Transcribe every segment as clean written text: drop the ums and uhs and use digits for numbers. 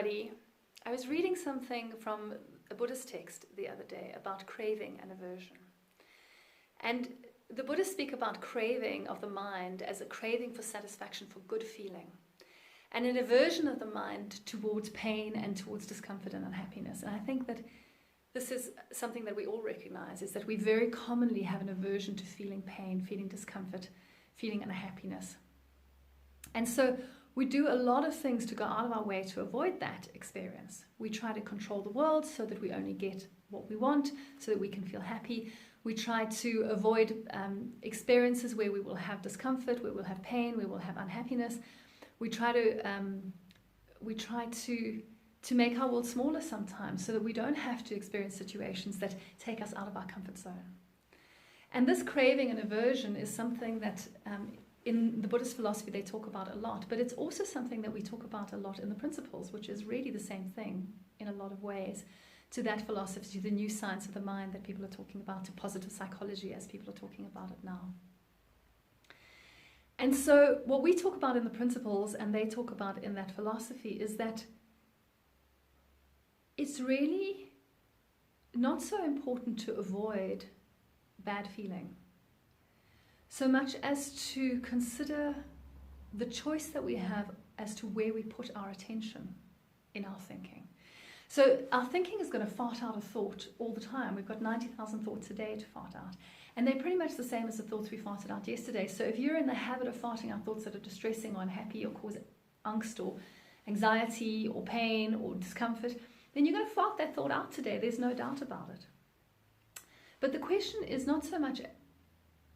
everybody. I was reading something from a Buddhist text the other day about craving and aversion. And the Buddhists speak about craving of the mind as a craving for satisfaction, for good feeling, and an aversion of the mind towards pain and towards discomfort and unhappiness. And I think that this is something that we all recognize, is that we very commonly have an aversion to feeling pain, feeling discomfort, feeling unhappiness. And so we do a lot of things to go out of our way to avoid that experience. We try to control the world so that we only get what we want, so that we can feel happy. We try to avoid experiences where we will have discomfort, where we'll have pain, where we'll have unhappiness. We try to make our world smaller sometimes so that we don't have to experience situations that take us out of our comfort zone. And this craving and aversion is something that in the Buddhist philosophy they talk about a lot, but it's also something that we talk about a lot in the principles, which is really the same thing in a lot of ways, to that philosophy, to the new science of the mind that people are talking about, to positive psychology as people are talking about it now. And so what we talk about in the principles and they talk about in that philosophy is that it's really not so important to avoid bad feeling, so much as to consider the choice that we have as to where we put our attention in our thinking. So our thinking is going to fart out a thought all the time. We've got 90,000 thoughts a day to fart out. And they're pretty much the same as the thoughts we farted out yesterday. So if you're in the habit of farting out thoughts that are distressing or unhappy or cause angst or anxiety or pain or discomfort, then you're going to fart that thought out today. There's no doubt about it. But the question is not so much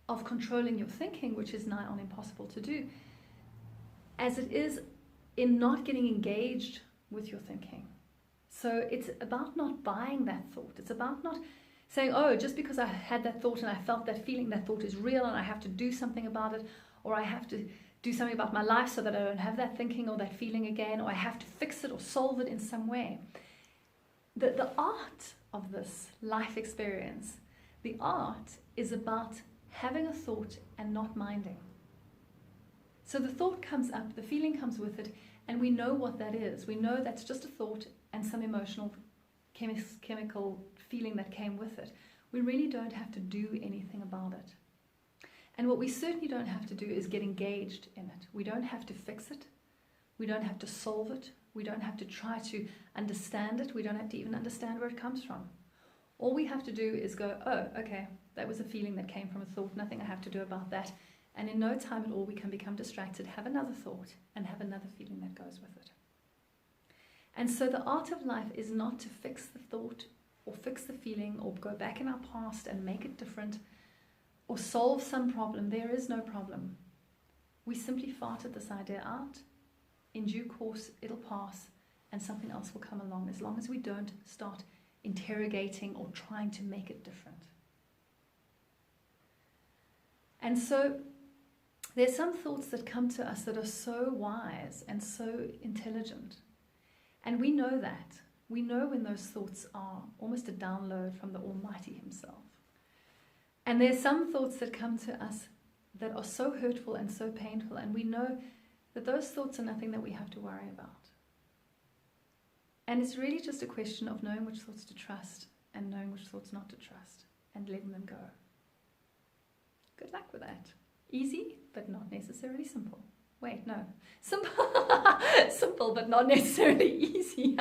of controlling your thinking, which is nigh on impossible to do, as it is in not getting engaged with your thinking. So it's about not buying that thought. It's about not saying, oh, just because I had that thought and I felt that feeling, that thought is real and I have to do something about it, or I have to do something about my life so that I don't have that thinking or that feeling again, or I have to fix it or solve it in some way. The art of this life experience, the art is about having a thought and not minding. So the thought comes up, the feeling comes with it, and we know what that is. We know that's just a thought and some emotional chemical feeling that came with it. We really don't have to do anything about it. And what we certainly don't have to do is get engaged in it. We don't have to fix it. We don't have to solve it. We don't have to try to understand it. We don't have to even understand where it comes from. All we have to do is go, oh, okay, that was a feeling that came from a thought, nothing I have to do about that. And in no time at all, we can become distracted, have another thought, and have another feeling that goes with it. And so the art of life is not to fix the thought, or fix the feeling, or go back in our past and make it different, or solve some problem. There is no problem. We simply farted this idea out. In due course, it'll pass, and something else will come along, as long as we don't start interrogating or trying to make it different. And so there's some thoughts that come to us that are so wise and so intelligent. And we know that. We know when those thoughts are almost a download from the Almighty Himself. And there's some thoughts that come to us that are so hurtful and so painful, and we know that those thoughts are nothing that we have to worry about. And it's really just a question of knowing which thoughts to trust and knowing which thoughts not to trust and letting them go. Good luck with that. Easy, but not necessarily simple. Wait, no. Simple, simple but not necessarily easy.